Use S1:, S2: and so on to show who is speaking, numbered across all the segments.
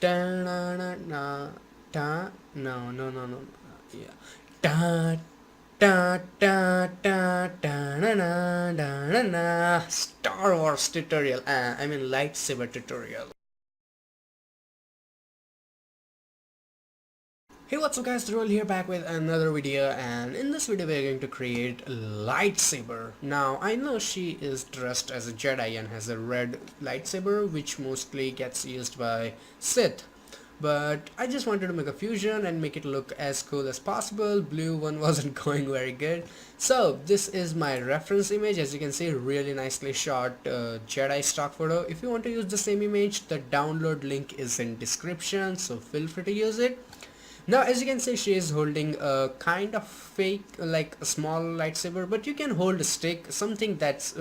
S1: Da na na na da no no no no yeah da da da da da na na da na na Star Wars tutorial. I mean lightsaber tutorial. Hey, what's up guys, Roll here back with another video, and in this video we're going to create a lightsaber. Now I know she is dressed as a Jedi and has a red lightsaber which mostly gets used by Sith, but I just wanted to make a fusion and make it look as cool as possible. Blue one wasn't going very good, so this is my reference image. As you can see, really nicely shot Jedi stock photo. If you want to use the same image, the download link is in description, so feel free to use it. Now as you can see, she is holding a kind of fake, like a small lightsaber, but you can hold a stick, something that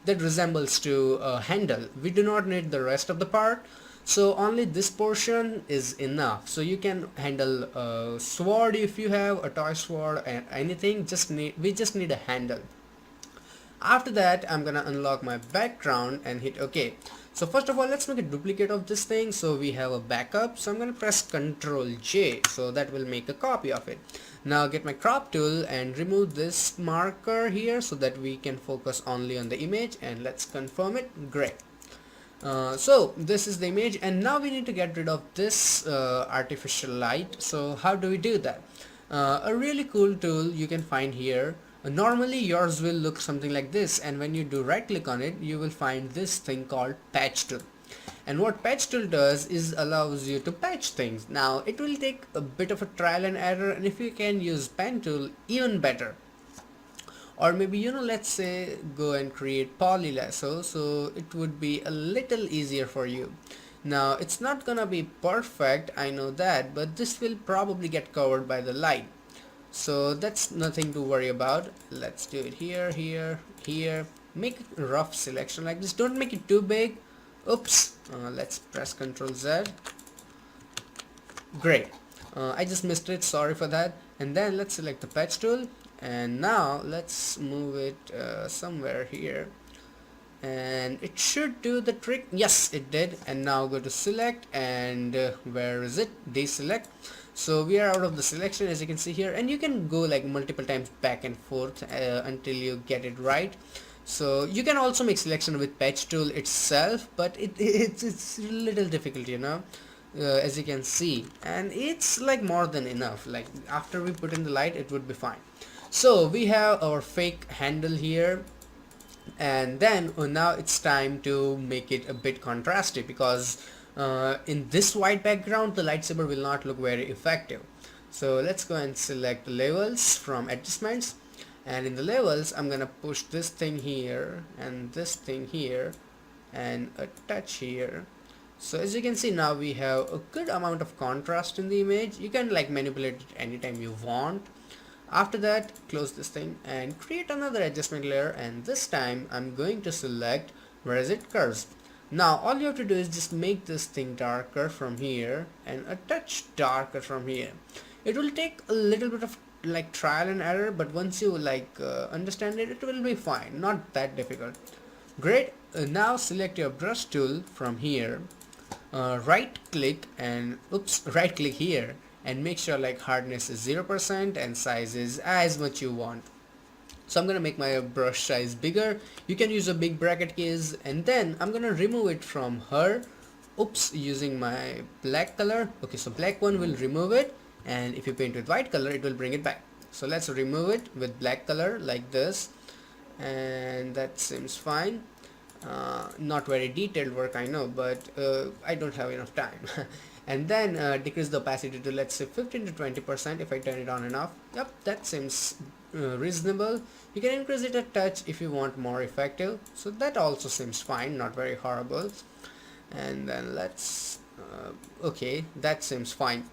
S1: resembles to a handle. We do not need the rest of the part, so only this portion is enough. So you can handle a sword if you have a toy sword and anything. We just need a handle. After that, I'm gonna unlock my background and hit OK. So first of all, let's make a duplicate of this thing so we have a backup. So I'm gonna press Ctrl J, so that will make a copy of it. Now get my crop tool and remove this marker here so that we can focus only on the image, and let's confirm it. Great. So this is the image, and now we need to get rid of this artificial light. So how do we do that? A really cool tool you can find here. Normally yours will look something like this, and when you do right click on it, you will find this thing called patch tool. And what patch tool does is allows you to patch things. Now it will take a bit of a trial and error, and if you can use pen tool, even better. Or maybe, let's say go and create poly lasso, so it would be a little easier for you. Now it's not gonna be perfect, I know that, but this will probably get covered by the light, so that's nothing to worry about. Let's do it here, here, here. Make a rough selection like this, don't make it too big. Oops. Let's press Ctrl Z. Great. I just missed it, sorry for that. And then let's select the patch tool, and now let's move it somewhere here, and it should do the trick. Yes, it did. And now go to select, and where is it? Deselect. So we are out of the selection, as you can see here, and you can go like multiple times back and forth until you get it right. So you can also make selection with patch tool itself, but it's a little difficult, as you can see, and it's like more than enough. Like after we put in the light, it would be fine. So we have our fake handle here, and then now it's time to make it a bit contrasty, because in this white background the lightsaber will not look very effective. So let's go and select levels from adjustments, and in the levels I'm gonna push this thing here and this thing here and a touch here. So as you can see, now we have a good amount of contrast in the image. You can like manipulate it anytime you want. After that, close this thing and create another adjustment layer, and this time I'm going to select where is it, curves. Now all you have to do is just make this thing darker from here and a touch darker from here. It will take a little bit of like trial and error, but once you understand it, it will be fine, not that difficult. Great. Now select your brush tool from here, right click and right click here, and make sure like hardness is 0% and size is as much you want. So I'm gonna make my brush size bigger. You can use a big bracket keys, and then I'm gonna remove it from her. Using my black color. Okay, so black one will remove it, and if you paint with white color, it will bring it back. So let's remove it with black color like this, and that seems fine. Not very detailed work, I know, but I don't have enough time. And then decrease the opacity to, let's say, 15 to 20% if I turn it on and off. Yep, that seems reasonable. You can increase it a touch if you want more effective, so that also seems fine, not very horrible. And then let's okay, that seems fine.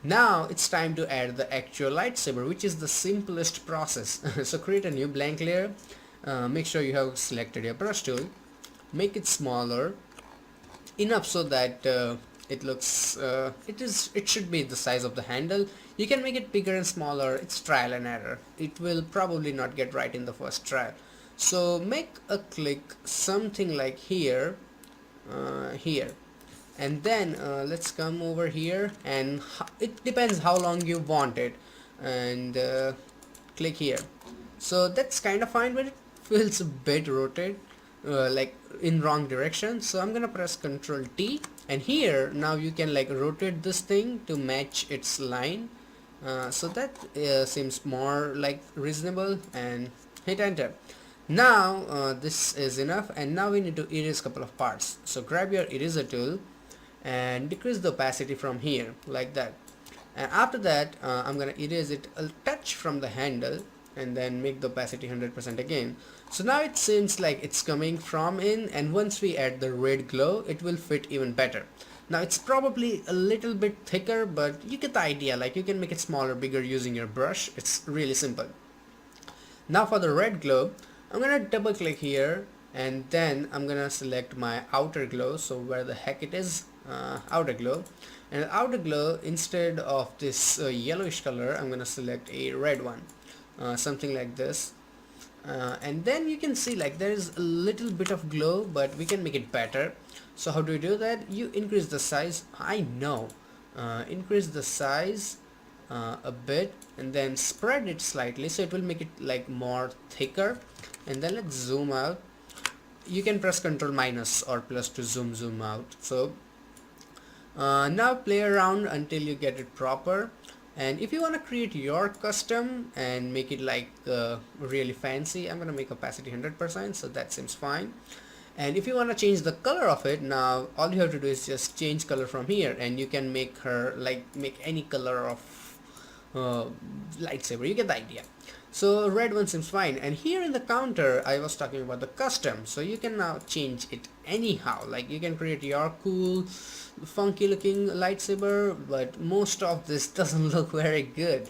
S1: Now it's time to add the actual lightsaber, which is the simplest process. So create a new blank layer, make sure you have selected your brush tool, make it smaller enough so that it looks it should be the size of the handle. You can make it bigger and smaller, it's trial and error. It will probably not get right in the first try. So make a click something like here, here. And then let's come over here, and it depends how long you want it, and click here. So that's kind of fine, but it feels a bit rotated, like in wrong direction. So I'm gonna press Ctrl T, and here now you can like rotate this thing to match its line. So that seems more like reasonable, and hit enter. Now this is enough, and now we need to erase couple of parts. So grab your eraser tool and decrease the opacity from here like that, and after that I'm gonna erase it a touch from the handle, and then make the opacity 100% again. So now it seems like it's coming from in, and once we add the red glow, it will fit even better. Now it's probably a little bit thicker, but you get the idea. Like you can make it smaller, bigger using your brush. It's really simple. Now for the red glow, I'm gonna double click here, and then I'm gonna select my outer glow. So where the heck it is, outer glow, and outer glow, instead of this yellowish color, I'm gonna select a red one, something like this. And then you can see like there is a little bit of glow, but we can make it better. So how do you do that? You increase the size. I know, increase the size a bit, and then spread it slightly so it will make it like more thicker. And then let's zoom out. You can press Ctrl minus or plus to zoom out. So now play around until you get it proper. And if you want to create your custom and make it like really fancy, I'm gonna make opacity 100%, so that seems fine. And if you want to change the color of it, now all you have to do is just change color from here, and you can make her like make any color of lightsaber. You get the idea. So red one seems fine, and here in the counter I was talking about the custom, so you can now change it anyhow. Like you can create your cool funky looking lightsaber, but most of this doesn't look very good,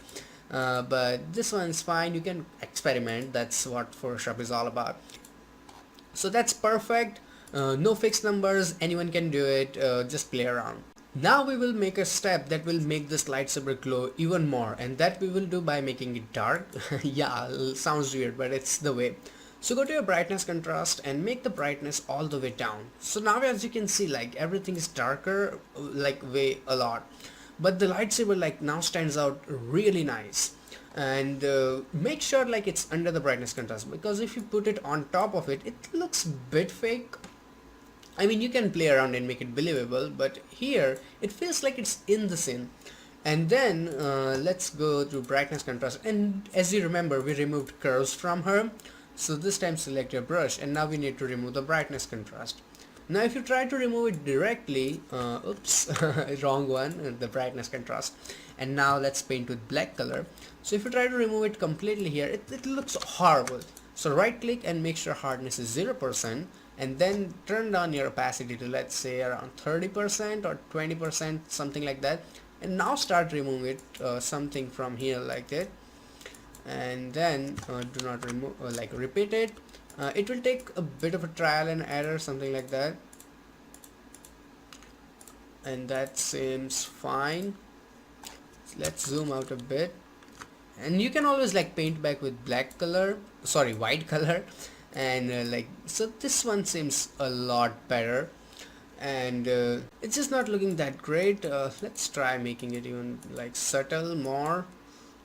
S1: but this one's fine. You can experiment. That's what Photoshop is all about. So that's perfect. No fixed numbers, anyone can do it. Just play around. Now we will make a step that will make this lightsaber glow even more, and that we will do by making it dark. Yeah, sounds weird, but it's the way. So go to your brightness contrast and make the brightness all the way down. So now as you can see, like everything is darker, like way a lot, but the lightsaber like now stands out really nice. And make sure like it's under the brightness contrast, because if you put it on top of it, it looks bit fake. I mean, you can play around and make it believable, but here it feels like it's in the scene. And then let's go to brightness contrast, and as you remember, we removed curves from her. So this time select your brush, and now we need to remove the brightness contrast. Now if you try to remove it directly, oops, wrong one, the brightness contrast. And now let's paint with black color. So if you try to remove it completely here, it looks horrible. So right click and make sure hardness is 0%, and then turn down your opacity to, let's say, around 30% or 20%, something like that. And now start removing it, something from here like that. And then do not remove, like repeat it. It will take a bit of a trial and error, something like that. And that seems fine. So let's zoom out a bit, and you can always like paint back with black color, sorry, white color. And like, so this one seems a lot better, and it's just not looking that great. Let's try making it even like subtle more,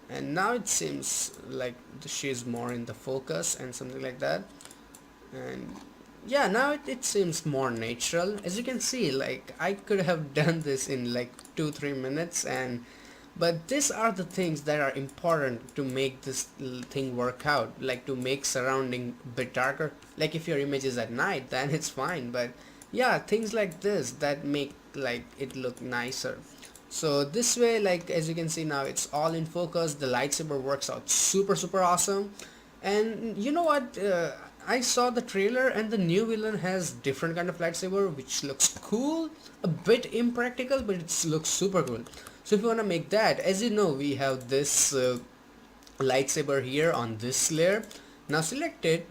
S1: and now it seems like she's more in the focus and something like that. And yeah, now it seems more natural. As you can see, like I could have done this in like 2-3 minutes, and but these are the things that are important to make this thing work out, like to make surrounding a bit darker. Like if your image is at night, then it's fine, but yeah, things like this that make like it look nicer. So this way, like as you can see now, it's all in focus. The lightsaber works out super awesome. And you know what, I saw the trailer, and the new villain has different kind of lightsaber which looks cool, a bit impractical, but it looks super cool. So if you want to make that, as you know, we have this lightsaber here on this layer. Now select it,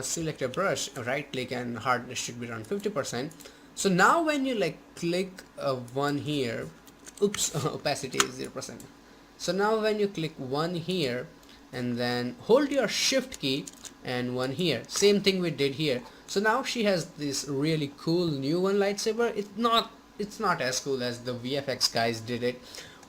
S1: select a brush, right click, and hardness should be around 50%. So now when you like click one here, oops, opacity is 0%. So now when you click one here and then hold your shift key and one here, same thing we did here. So now she has this really cool new one lightsaber. It's not it's not as cool as the VFX guys did it,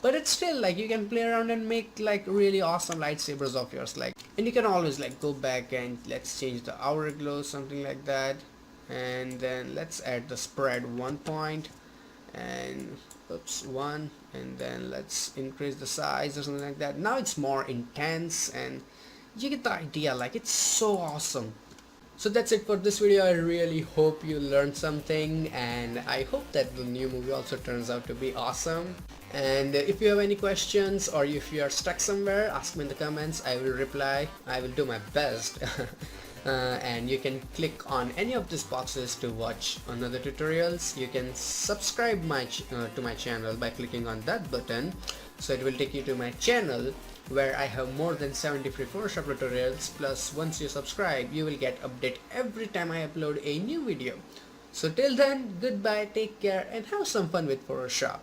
S1: but it's still like you can play around and make like really awesome lightsabers of yours, like, and you can always like go back and let's change the outer glow, something like that, and then let's add the spread 1 point, and oops, 1, and then let's increase the size or something like that. Now it's more intense and you get the idea, like it's so awesome. So that's it for this video. I really hope you learned something, and I hope that the new movie also turns out to be awesome. And if you have any questions or if you are stuck somewhere, ask me in the comments. I will reply. I will do my best. And you can click on any of these boxes to watch another tutorials. You can subscribe to my channel by clicking on that button, so it will take you to my channel where I have more than 70 free Photoshop tutorials. Plus once you subscribe, you will get update every time I upload a new video. So till then, goodbye, take care, and have some fun with Photoshop.